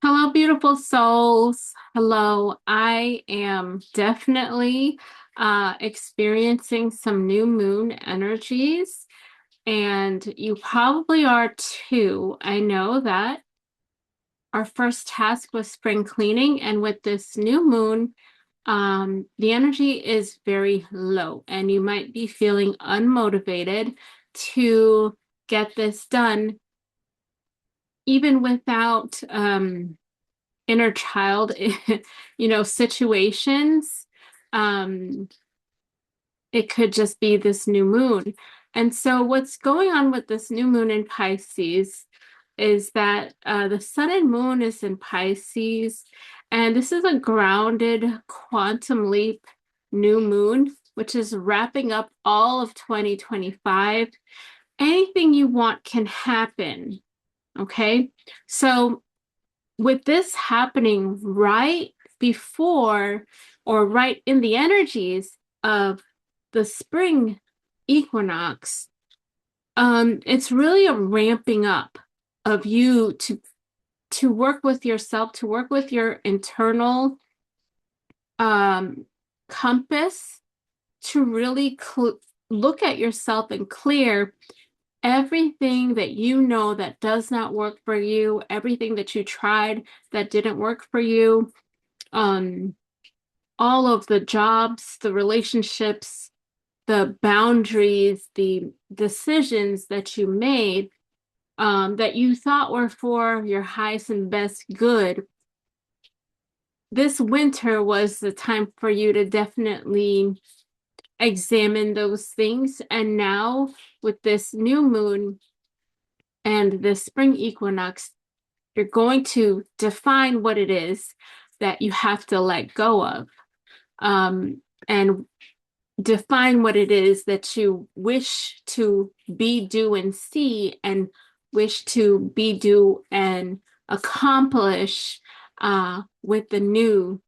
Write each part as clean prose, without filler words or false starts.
Hello, beautiful souls. Hello. I am definitely experiencing some new moon energies, and you probably are too. I know that our first task was spring cleaning, and with this new moon, the energy is very low, and you might be feeling unmotivated to get this done, even without inner child, situations. Um, it could just be this new moon. And so, what's going on with this new moon in Pisces is that the sun and moon is in Pisces, and this is a grounded quantum leap new moon, which is wrapping up all of 2025. Anything you want can happen. Okay. So, with this happening right before or right in the energies of the spring equinox, it's really a ramping up of you to work with yourself, to work with your internal um, compass, to really look at yourself and clear everything that you know that does not work for you, everything that you tried that didn't work for you, um, all of the jobs, the relationships, the boundaries, the decisions that you made, that you thought were for your highest and best good. This winter was the time for you to definitely examine those things. And now, with this new moon and the spring equinox, you're going to define what it is that you have to let go of, and define what it is that you wish to be, do, and see, and wish to be, do, and accomplish with the new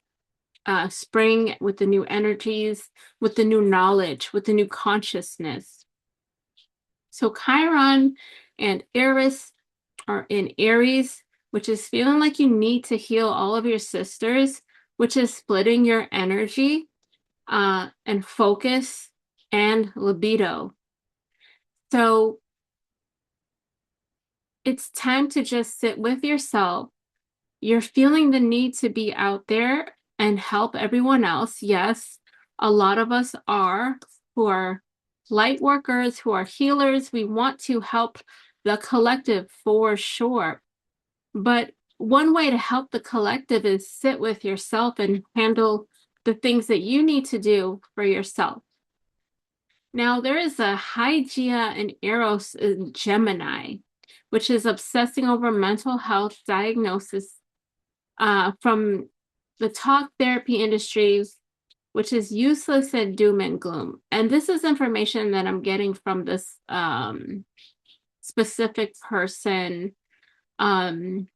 spring, with the new energies, with the new knowledge, with the new consciousness. So Chiron and Eris are in Aries, which is feeling like you need to heal all of your sisters, which is splitting your energy and focus and libido. So it's time to just sit with yourself. You're feeling the need to be out there and help everyone else. Yes, a lot of us are, who are light workers, who are healers. We want to help the collective for sure. But one way to help the collective is sit with yourself and handle the things that you need to do for yourself. Now, there is a Hygeia and Eros in Gemini, which is obsessing over mental health diagnosis from the talk therapy industries, which is useless and doom and gloom. And this is information that I'm getting from this specific person. Um,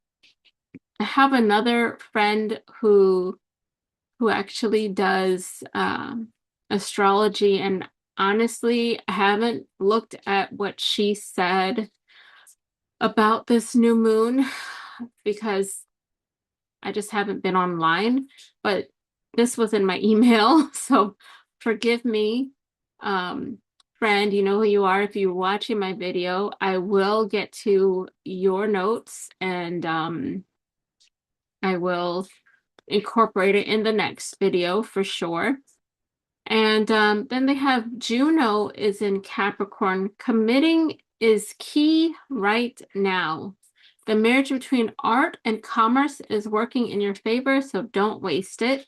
I have another friend who actually does astrology, and honestly, I haven't looked at what she said about this new moon because I just haven't been online, but this was in my email, so forgive me. Um, Friend, you know who you are if you're watching my video. I will get to your notes, and I will incorporate it in the next video for sure. And then they have Juno is in Capricorn. Committing is key right now. The marriage between art and commerce is working in your favor, so don't waste it.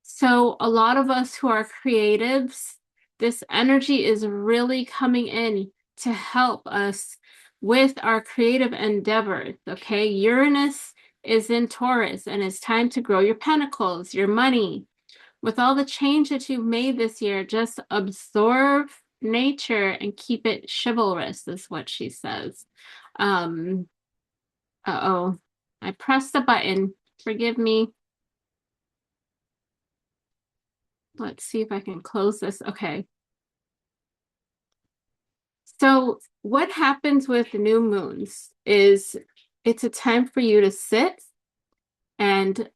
So, a lot of us who are creatives, this energy is really coming in to help us with our creative endeavors. Okay, Uranus is in Taurus, and it's time to grow your pentacles, your money. With all the change that you've made this year, just absorb nature and keep it chivalrous, is what she says. Um, uh-oh, I pressed the button. Forgive me. Let's see if I can close this. Okay. So what happens with new moons is it's a time for you to sit and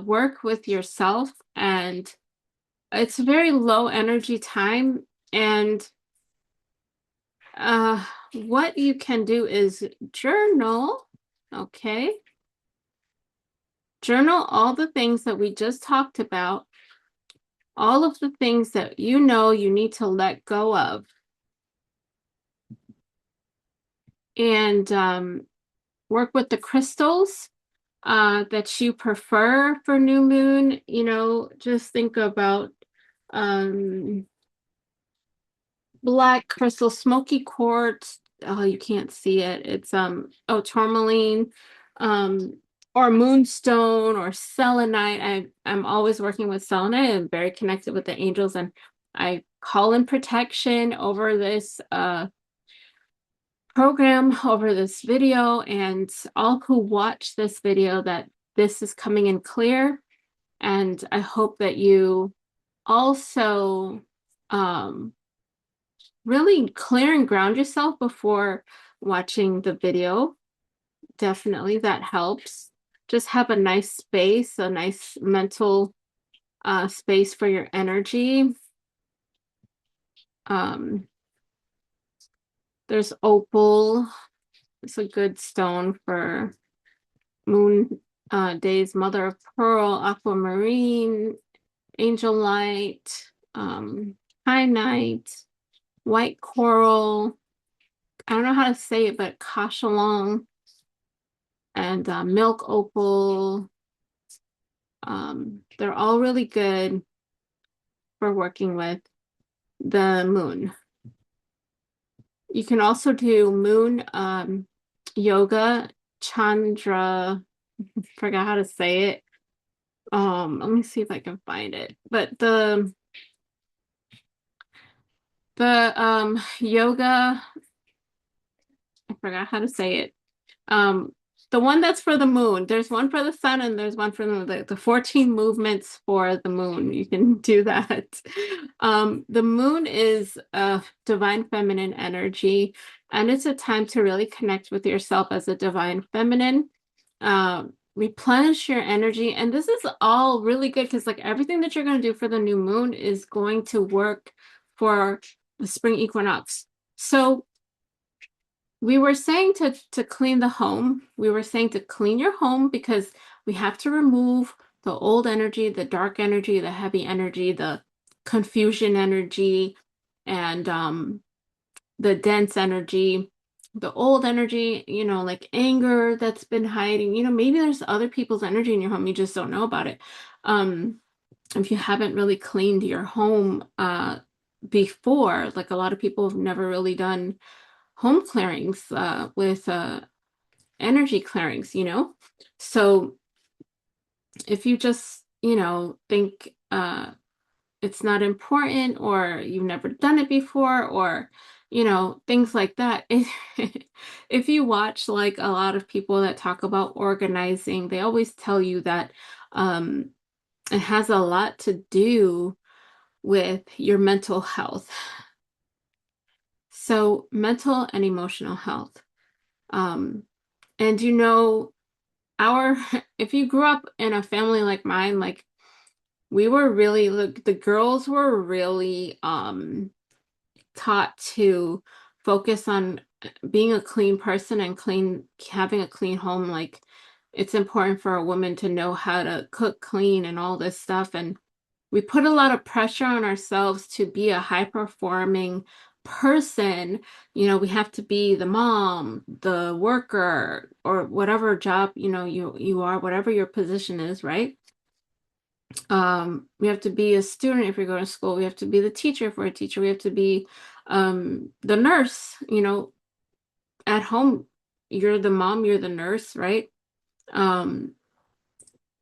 work with yourself. And it's a very low energy time. And what you can do is journal. Okay. Journal all the things that we just talked about, all of the things that you know you need to let go of. And work with the crystals that you prefer for new moon. You know, just think about um, black crystal, smoky quartz. Oh, you can't see it. It's tourmaline, um, or moonstone or selenite. I'm always working with selenite. I'm very connected with the angels, and I call in protection over this program, over this video, and all who watch this video, that this is coming in clear. And I hope that you also really clear and ground yourself before watching the video. Definitely that helps. Just have a nice space, a nice mental space for your energy. There's opal. It's a good stone for moon days. Mother of pearl, aquamarine, angel light, kyanite, white coral. I don't know how to say it, but kashalong, and milk opal. They're all really good for working with the moon. You can also do moon yoga, chandra. Forgot how to say it. Let me see if I can find it. But the yoga, I forgot how to say it. Um, the one that's for the moon. There's one for the sun and there's one for the 14 movements for the moon. You can do that. The moon is a divine feminine energy, and it's a time to really connect with yourself as a divine feminine. Replenish your energy. And this is all really good because like everything that you're going to do for the new moon is going to work for the spring equinox. So we were saying to clean the home. We were saying to clean your home because we have to remove the old energy, the dark energy, the heavy energy, the confusion energy, and the dense energy, the old energy, you know, like anger that's been hiding. You know, maybe there's other people's energy in your home, you just don't know about it. If you haven't really cleaned your home before, like a lot of people have never really done home clearings with energy clearings, you know? So if you just, you know, think it's not important, or you've never done it before, or, you know, things like that. If you watch like a lot of people that talk about organizing, they always tell you that it has a lot to do with your mental health. So mental and emotional health. And you know, our if you grew up in a family like mine, like we were really, look, the girls were really taught to focus on being a clean person and having a clean home. Like it's important for a woman to know how to cook clean and all this stuff. And we put a lot of pressure on ourselves to be a high performing person. You know, we have to be the mom, the worker, or whatever job, you know, you are, whatever your position is, right? We have to be a student if we go to school. We have to be the teacher if we're a teacher. We have to be the nurse, you know, at home. You're the mom, you're the nurse, right? Um,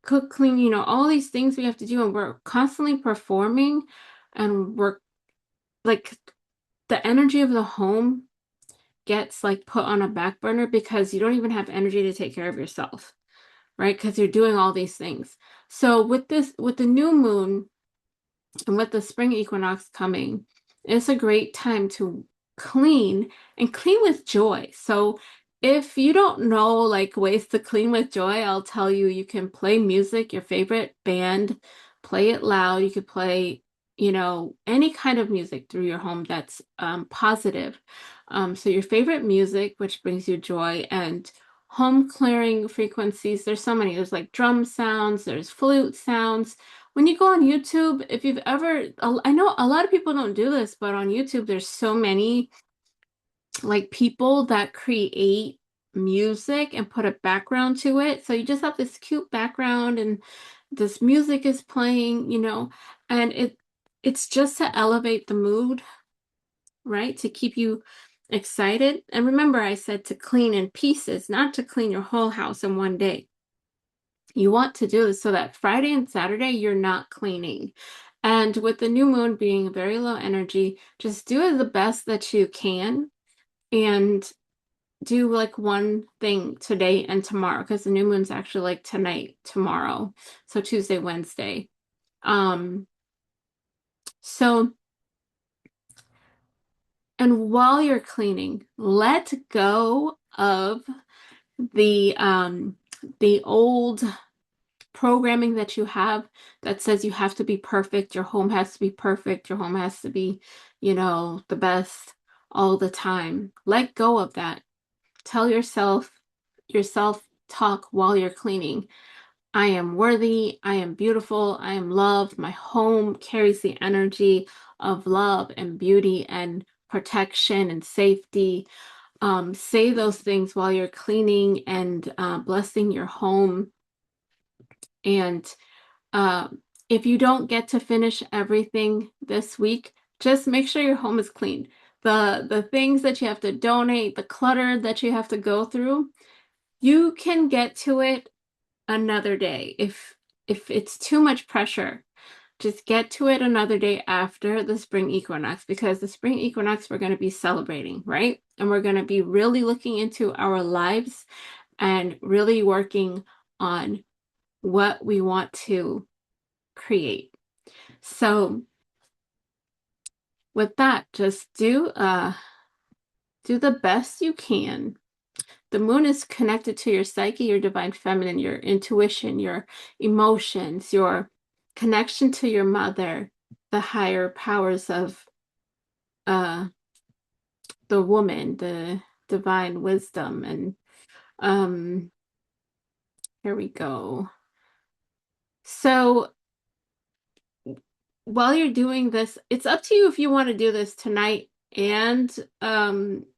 Cook, clean, you know, all these things we have to do, and we're constantly performing, and we're like the energy of the home gets like put on a back burner because you don't even have energy to take care of yourself, right? Because you're doing all these things. So with the new moon and with the spring equinox coming, it's a great time to clean, and clean with joy. So If you don't know like ways to clean with joy, I'll tell you, you can play music, your favorite band, play it loud. You could play, any kind of music through your home that's positive. So your favorite music, which brings you joy, and home clearing frequencies. There's so many. There's like drum sounds, there's flute sounds. When you go on YouTube, if you've ever, I know a lot of people don't do this, but on YouTube, there's so many like people that create music and put a background to it. So you just have this cute background and this music is playing, and it's just to elevate the mood, right? To keep you excited. And remember, I said to clean in pieces, not to clean your whole house in one day. You want to do this so that Friday and Saturday you're not cleaning. And with the new moon being very low energy, just do it the best that you can. And do like one thing today and tomorrow because the new moon's actually like tonight, tomorrow. So Tuesday, Wednesday. Um, so and while you're cleaning, let go of the old programming that you have that says you have to be perfect, your home has to be perfect, your home has to be, the best all the time. Let go of that. Tell yourself talk while you're cleaning. I am worthy, I am beautiful, I am loved. My home carries the energy of love and beauty and protection and safety. Say those things while you're cleaning and blessing your home. And uh, if you don't get to finish everything this week, just make sure your home is clean. The things that you have to donate, the clutter that you have to go through, you can get to it another day. If it's too much pressure, just get to it another day after the spring equinox, because the spring equinox we're going to be celebrating, right? And we're going to be really looking into our lives and really working on what we want to create. So with that, just do the best you can. The moon is connected to your psyche, your divine feminine, your intuition, your emotions, your connection to your mother, the higher powers of uh the woman, the divine wisdom. And um here we go. So while you're doing this, it's up to you if you want to do this tonight and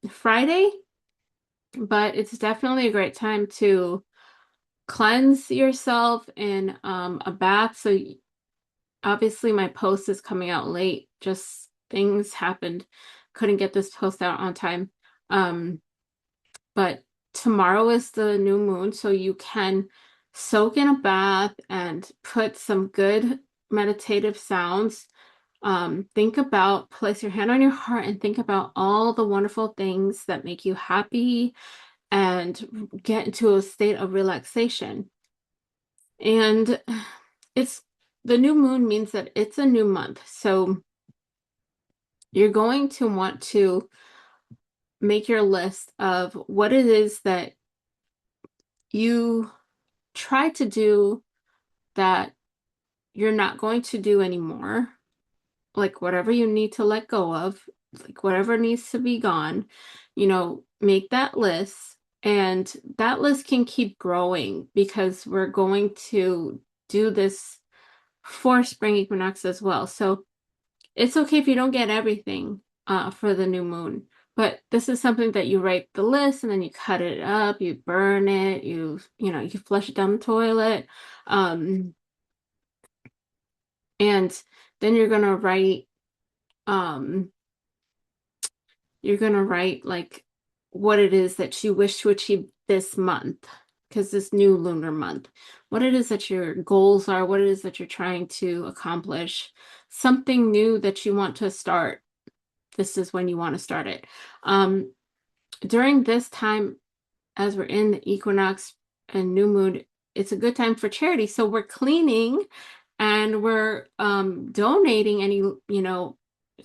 Friday, but it's definitely a great time to cleanse yourself in a bath. So obviously my post is coming out late. Just things happened. Couldn't get this post out on time. But tomorrow is the new moon, so you can soak in a bath and put some good meditative sounds. Place your hand on your heart and think about all the wonderful things that make you happy and get into a state of relaxation. And it's the new moon means that it's a new month. So you're going to want to make your list of what it is that you try to do that you're not going to do anymore. Like whatever you need to let go of, like whatever needs to be gone, make that list. And that list can keep growing because we're going to do this for spring equinox as well. So it's okay if you don't get everything for the new moon, but this is something that you write the list and then you cut it up, you burn it, you flush it down the toilet. And then um, you're gonna write like what it is that you wish to achieve this month, because this new lunar month, what it is that your goals are, what it is that you're trying to accomplish, something new that you want to start. This is when you want to start it. During this time, as we're in the equinox and new moon, it's a good time for charity. So we're cleaning and we're donating any,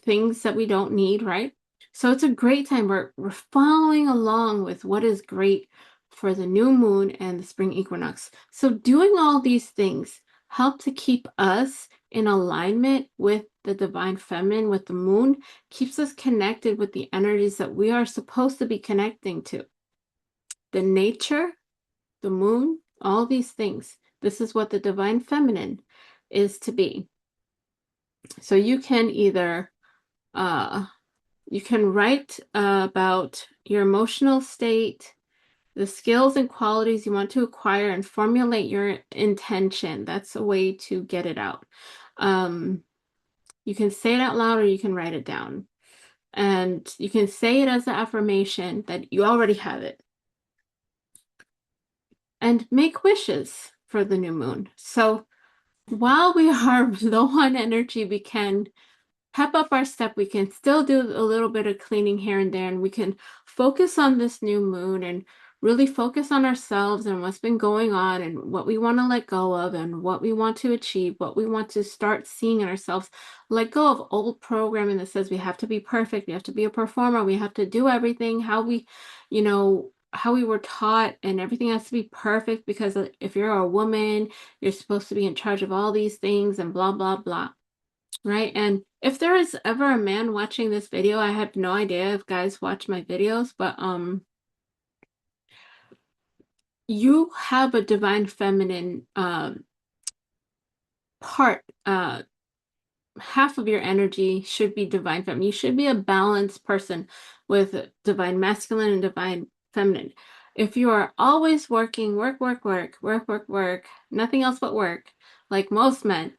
things that we don't need, right? So it's a great time. We're following along with what is great for the new moon and the spring equinox. So doing all these things help to keep us in alignment with the divine feminine, with the moon, keeps us connected with the energies that we are supposed to be connecting to. The nature, the moon, all these things. This is what the divine feminine is to be. So you can either you can write about your emotional state, the skills and qualities you want to acquire, and formulate your intention. That's a way to get it out. You can say it out loud or you can write it down. And you can say it as an affirmation that you already have it. And make wishes for the new moon. So while we are low on energy, we can pep up our step. We can still do a little bit of cleaning here and there, and we can focus on this new moon and really focus on ourselves and what's been going on and what we want to let go of and what we want to achieve, what we want to start seeing in ourselves. Let go of old programming that says we have to be perfect, we have to be a performer, we have to do everything how we, how we were taught, and everything has to be perfect because if you're a woman, you're supposed to be in charge of all these things and blah, blah, blah. Right. And if there is ever a man watching this video, I have no idea if guys watch my videos, but you have a divine feminine part. Half of your energy should be divine feminine. You should be a balanced person with divine masculine and divine feminine. If you are always working, work, work, work, work, work, work, nothing else but work, like most men,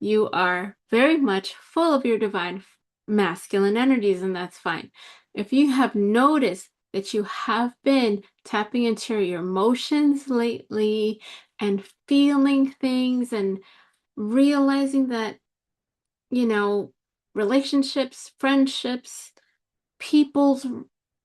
you are very much full of your divine masculine energies, and that's fine. If you have noticed that you have been tapping into your emotions lately and feeling things and realizing that, you know, relationships, friendships, people's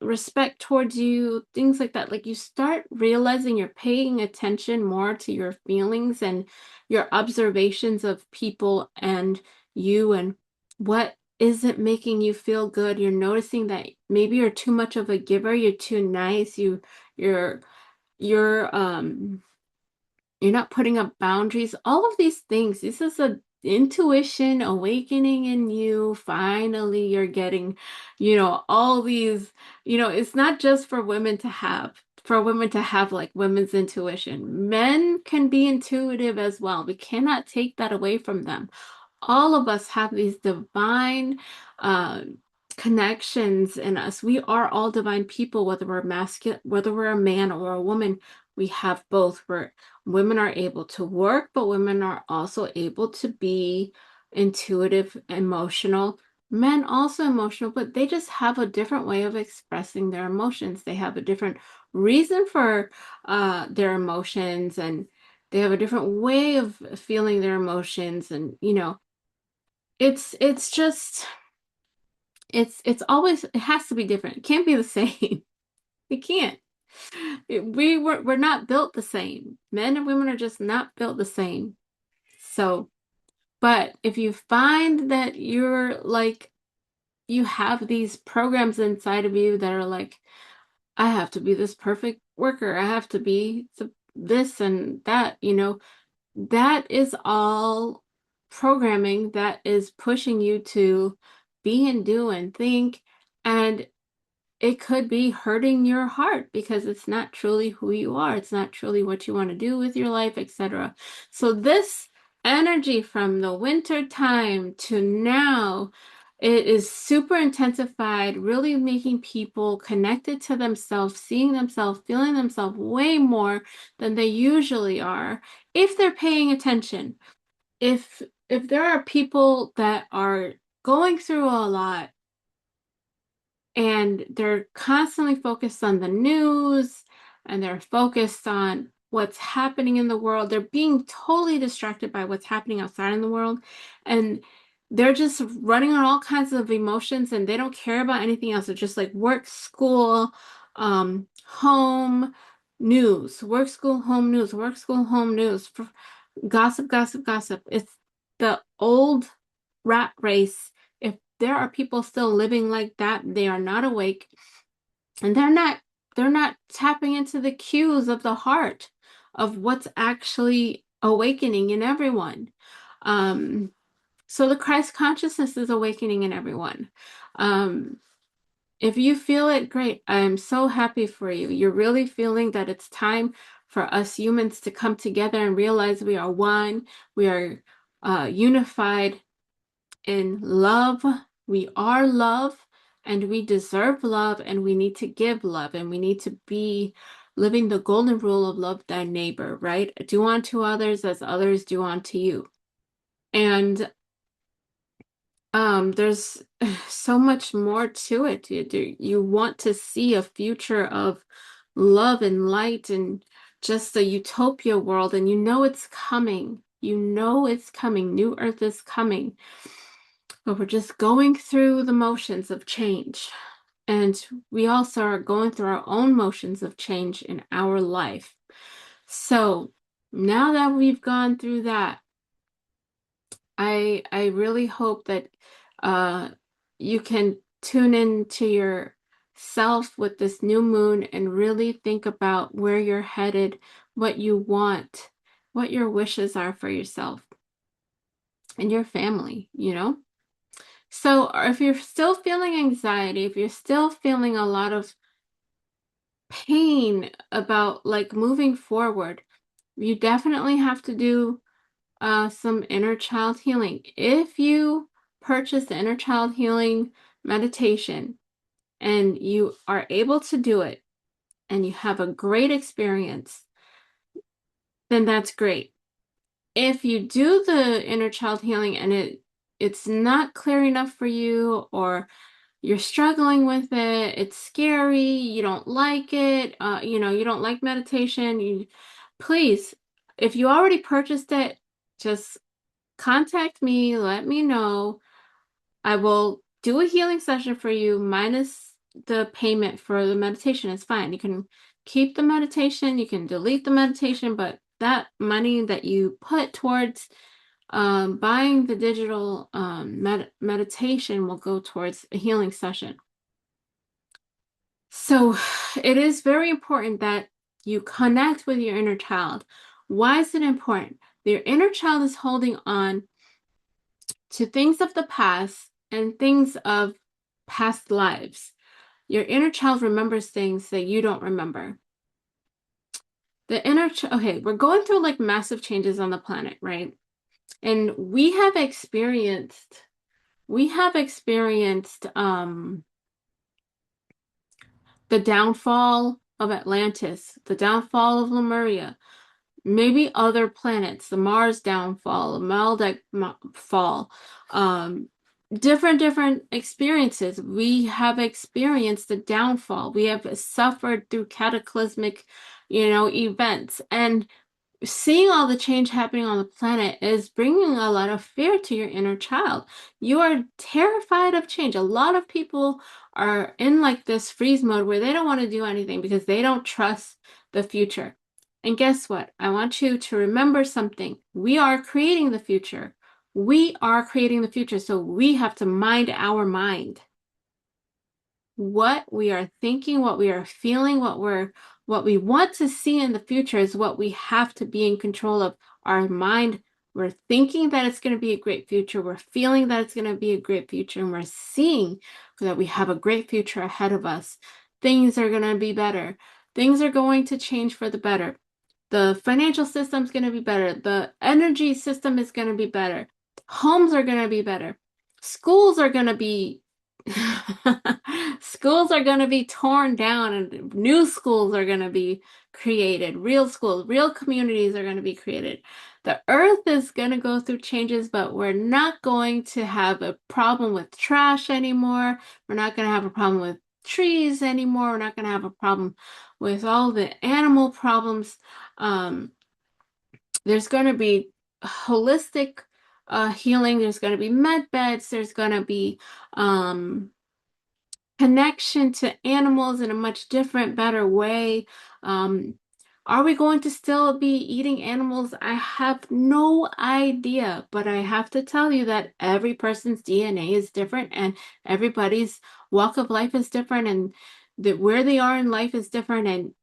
respect towards you, things like that. Like you start realizing you're paying attention more to your feelings and your observations of people and you and what isn't making you feel good. You're noticing that maybe you're too much of a giver, you're too nice, you're you're you're not putting up boundaries. All of these things. This is a intuition awakening in you. Finally, you're getting, all these, it's not just for women to have. For women to have like women's intuition. Men can be intuitive as well. We cannot take that away from them. All of us have these divine uh, connections in us. We are all divine people, whether we're masculine, whether we're a man or a woman. We have both. Women are able to work, but women are also able to be intuitive, emotional. Men also emotional, but they just have a different way of expressing their emotions. They have a different reason for their emotions, and they have a different way of feeling their emotions. And it's just it's always, it has to be different. It can't be the same. It can't. We're not built the same. Men and women are just not built the same. So, but if you find that you're like, you have these programs inside of you that are like, I have to be this perfect worker, I have to be this and that, that is all programming that is pushing you to be and do and think. And it could be hurting your heart because it's not truly who you are. It's not truly what you want to do with your life, etc. So this energy from the winter time to now, it is super intensified, really making people connected to themselves, seeing themselves, feeling themselves way more than they usually are if they're paying attention. If there are people that are going through a lot and they're constantly focused on the news and they're focused on what's happening in the world. They're being totally distracted by what's happening outside in the world. And they're just running on all kinds of emotions and they don't care about anything else. It's just like work, school, home, news, work, school, home, news, work, school, home, news, gossip, gossip, gossip. It's the old rat race. If there are people still living like that. They are not awake, and they're not tapping into the cues of the heart of what's actually awakening in everyone. Um, so the Christ consciousness is awakening in everyone. Um, if you feel it, great. I am so happy for you. You're really feeling that it's time for us humans to come together and realize we are one. We are unified in love. We are love, and we deserve love, and we need to give love, and we need to be living the golden rule of love thy neighbor, right? Do unto others as others do unto you. And there's so much more to it. You want to see a future of love and light and just a utopia world, and you know it's coming. You know it's coming. New Earth is coming. But we're just going through the motions of change. And we also are going through our own motions of change in our life. So now that we've gone through that, I really hope that uh, you can tune into yourself with this new moon and really think about where you're headed, what you want, what your wishes are for yourself and your family, you know? So if you're still feeling anxiety, if you're still feeling a lot of pain about like moving forward, you definitely have to do some inner child healing. If you purchase the inner child healing meditation and you are able to do it and you have a great experience, then that's great. If you do the inner child healing and it's not clear enough for you, or you're struggling with it, it's scary, you don't like it, you don't like meditation, please, if you already purchased it, just contact me, let me know. I will do a healing session for you minus the payment for the meditation. It's fine. You can keep the meditation, you can delete the meditation, but that money that you put towards buying the digital meditation will go towards a healing session. So it is very important that you connect with your inner child. Why is it important? Your inner child is holding on to things of the past and things of past lives. Your inner child remembers things that you don't remember. Okay, we're going through like massive changes on the planet, right? And we have experienced the downfall of Atlantis, the downfall of Lemuria, maybe other planets, the Mars downfall, the Maldek fall, different experiences. We have experienced the downfall. We have suffered through cataclysmic, events, and seeing all the change happening on the planet is bringing a lot of fear to your inner child. You are terrified of change. A lot of people are in like this freeze mode where they don't want to do anything because they don't trust the future. And guess what? I want you to remember something. We are creating the future. We are creating the future, so we have to mind our mind. What we are thinking, what we are feeling, what we want to see in the future is what we have to be in control of. Our mind, we're thinking that it's going to be a great future. We're feeling that it's going to be a great future, and we're seeing that we have a great future ahead of us. Things are going to be better. Things are going to change for the better. The financial system is going to be better. The energy system is going to be better. Homes are going to be better. Schools are going to be schools are going to be torn down, and new schools are going to be created. Real schools, real communities are going to be created. The earth is going to go through changes, but we're not going to have a problem with trash anymore. We're not going to have a problem with trees anymore. We're not going to have a problem with all the animal problems. There's going to be holistic healing. There's going to be med beds. There's going to be connection to animals in a much different, better way. Um, Are we going to still be eating animals? I have no idea, but I have to tell you that every person's DNA is different and everybody's walk of life is different and that where they are in life is different. And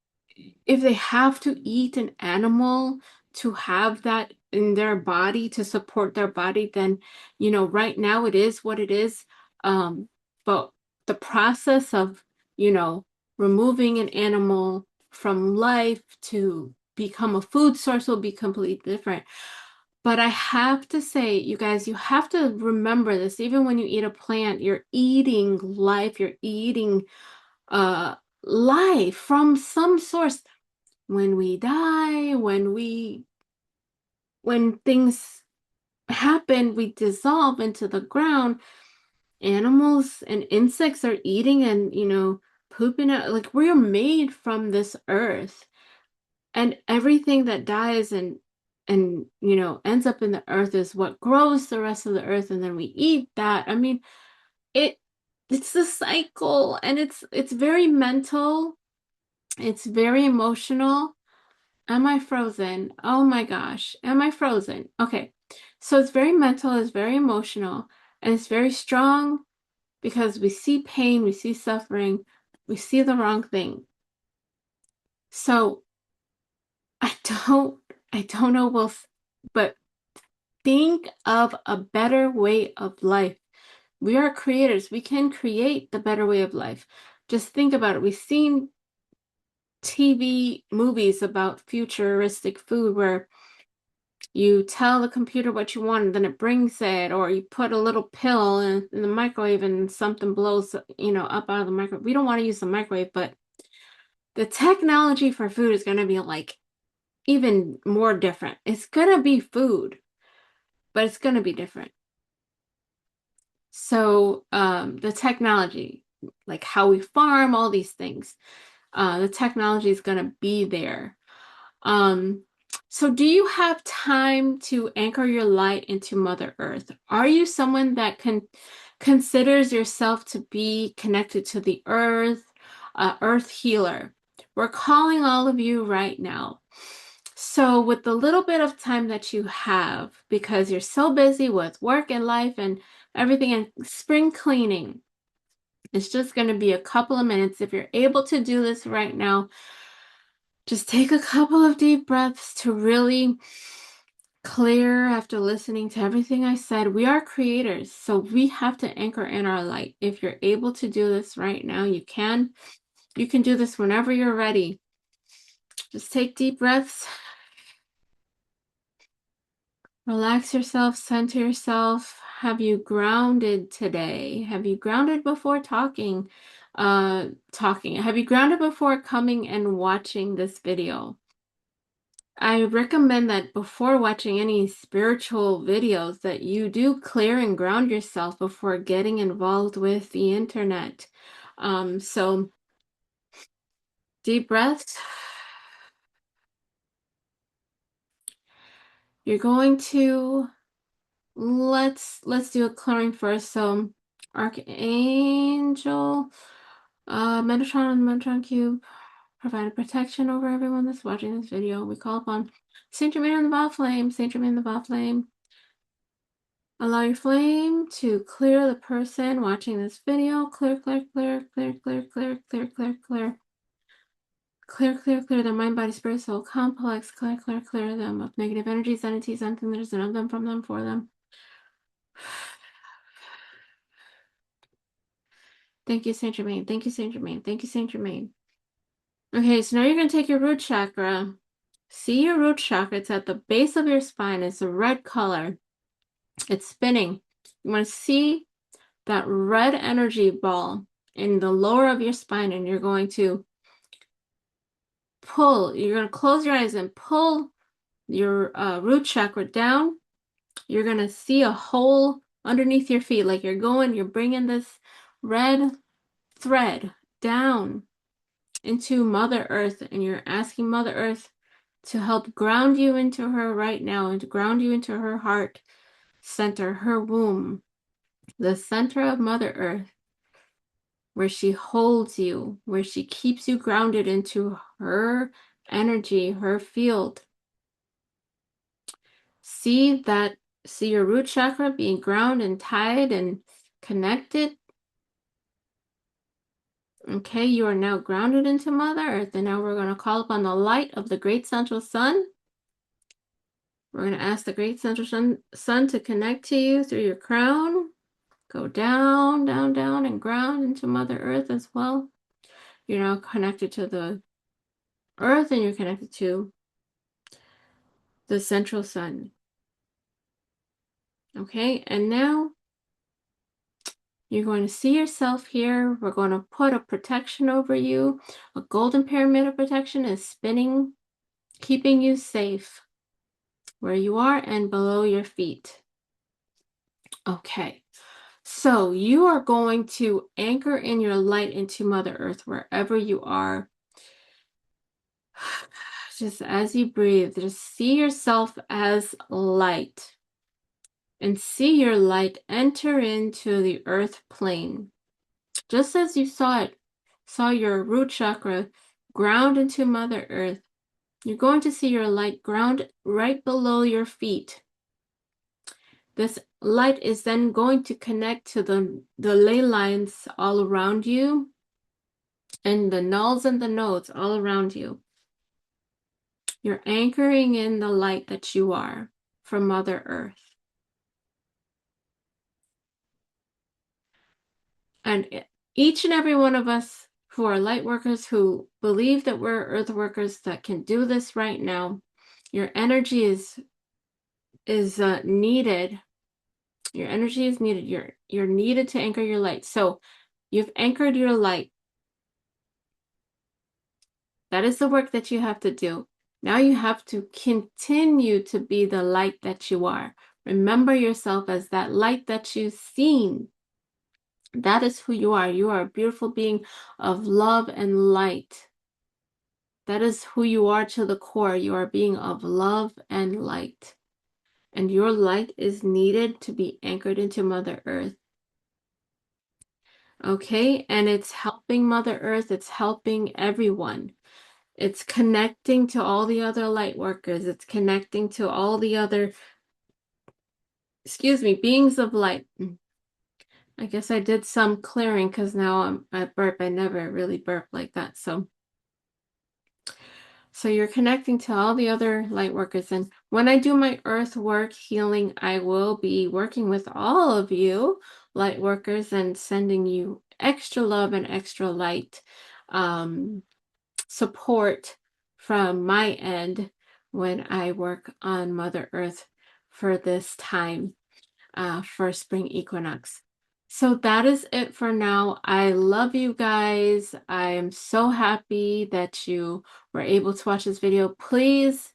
if they have to eat an animal to have that in their body to support their body, then, right now it is what it is. But the process of, you know, removing an animal from life to become a food source will be completely different. But I have to say, you guys, you have to remember this. Even when you eat a plant, you're eating life, you're eating uh life from some source. When we die, when things happen, we dissolve into the ground. Animals and insects are eating and, pooping out. Like, we're made from this earth. And everything that dies and ends up in the earth is what grows the rest of the earth, and then we eat that. I mean, it it's the cycle, and it's very mental, it's very emotional. Am I frozen? Oh my gosh. Am I frozen? Okay. So it's very mental, it's very emotional, and it's very strong because we see pain, we see suffering, we see the wrong thing. So I don't I don't know, but think of a better way of life. We are creators. We can create the better way of life. Just think about it. We've seen TV movies about futuristic food where you tell the computer what you want and then it brings it, or you put a little pill in the microwave and something blows, up out of the microwave. We don't want to use the microwave, but the technology for food is going to be like even more different. It's going to be food, but it's going to be different. So, the technology, like how we farm, all these things, the technology is going to be there. Um, so do you have time to anchor your light into Mother Earth? Are you someone that considers yourself to be connected to the earth, earth healer? We're calling all of you right now. So with the little bit of time that you have, because you're so busy with work and life and everything and spring cleaning, it's just going to be a couple of minutes. If you're able to do this right now, just take a couple of deep breaths to really clear after listening to everything I said. We are creators, so we have to anchor in our light. If you're able to do this right now, you can. You can do this whenever you're ready. Just take deep breaths. Relax yourself, center yourself. Have you grounded today? Have you grounded before talking? Have you grounded before coming and watching this video? I recommend that before watching any spiritual videos that you do clear and ground yourself before getting involved with the internet. So deep breaths. You're going to let's do a clearing first. So Archangel, Metatron and Metatron Cube provide protection over everyone that's watching this video. We call upon Saint Germain and the Ball Flame, Saint Germain and the Ball Flame. Allow your flame to clear the person watching this video. Clear, clear, clear, clear, clear, clear, clear, clear, clear. Clear, clear, clear their mind, body, spirit, soul complex. Clear, clear, clear them of negative energies, entities, anything that isn't of them, from them, for them. Thank you, Saint Germain. Thank you, Saint Germain. Thank you, Saint Germain. Okay, so now you're going to take your root chakra. See your root chakra. It's at the base of your spine. It's a red color. It's spinning. You want to see that red energy ball in the lower of your spine, and you're going to you're going to close your eyes and pull your root chakra down. You're going to see a hole underneath your feet, like you're bringing this red thread down into Mother Earth, and you're asking Mother Earth to help ground you into her right now and to ground you into her heart center, her womb, the center of Mother Earth, where she holds you, where she keeps you grounded into her energy, her field. See your root chakra being grounded and tied and connected. Okay, you are now grounded into Mother Earth, and now we're going to call upon the light of the great central sun. We're going to ask the great central sun to connect to you through your crown. Go down, down, down, and ground into Mother Earth as well. You're now connected to the Earth, and you're connected to the central sun. Okay, and now you're going to see yourself here. We're going to put a protection over you. A golden pyramid of protection is spinning, keeping you safe where you are and below your feet. Okay, so you are going to anchor in your light into Mother Earth wherever you are. Just as you breathe, just see yourself as light and see your light enter into the earth plane. Just as you saw your root chakra ground into Mother Earth, you're going to see your light ground right below your feet. This light is then going to connect to the ley lines all around you and the nulls and the nodes all around you. You're anchoring in the light that you are from Mother Earth. And each and every one of us who are light workers, who believe that we're earth workers that can do this right now, your energy is needed. Your energy is needed. You're needed to anchor your light. So you've anchored your light. That is the work that you have to do. Now you have to continue to be the light that you are. Remember yourself as that light that you've seen. That is who you are. You are a beautiful being of love and light. That is who you are to the core. You are a being of love and light. And your light is needed to be anchored into Mother Earth. Okay? And it's helping Mother Earth. It's helping everyone. It's connecting to all the other light workers. It's connecting to all the other, beings of light. I guess I did some clearing because now I burp. I never really burp like that. So you're connecting to all the other light workers. And when I do my earth work healing, I will be working with all of you light workers and sending you extra love and extra light support from my end when I work on Mother Earth for this time for spring equinox. So that is it for now. I love you guys. I am so happy that you were able to watch this video. Please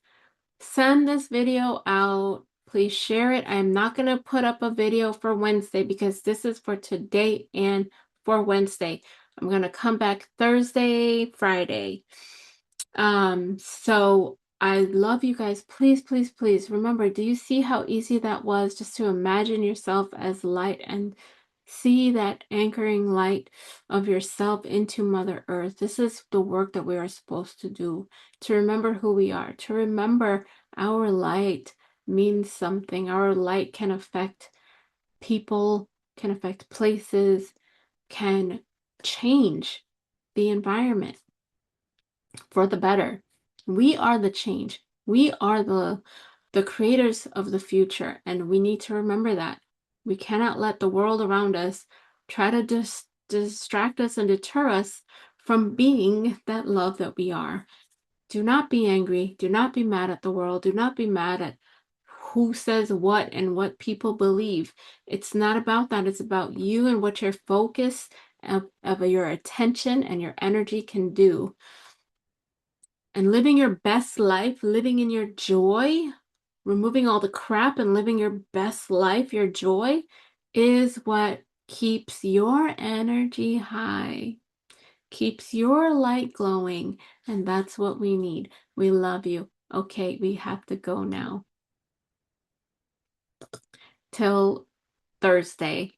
send this video out. Please share it. I'm not going to put up a video for Wednesday because this is for today and for Wednesday. I'm going to come back Thursday, Friday. So I love you guys. Please, please, please remember, do you see how easy that was just to imagine yourself as light and see that anchoring light of yourself into Mother Earth? This is the work that we are supposed to do, to remember who we are, to remember our light means something. Our light can affect people, can affect places, can change the environment for the better. We are the change. We are the creators of the future, and we need to remember that. We cannot let the world around us try to distract us and deter us from being that love that we are. Do not be angry. Do not be mad at the world. Do not be mad at who says what and what people believe. It's not about that. It's about you and what your focus of your attention and your energy can do. And living your best life, living in your joy, removing all the crap and living your best life, your joy, is what keeps your energy high, keeps your light glowing. And that's what we need. We love you. Okay, we have to go now. Till Thursday.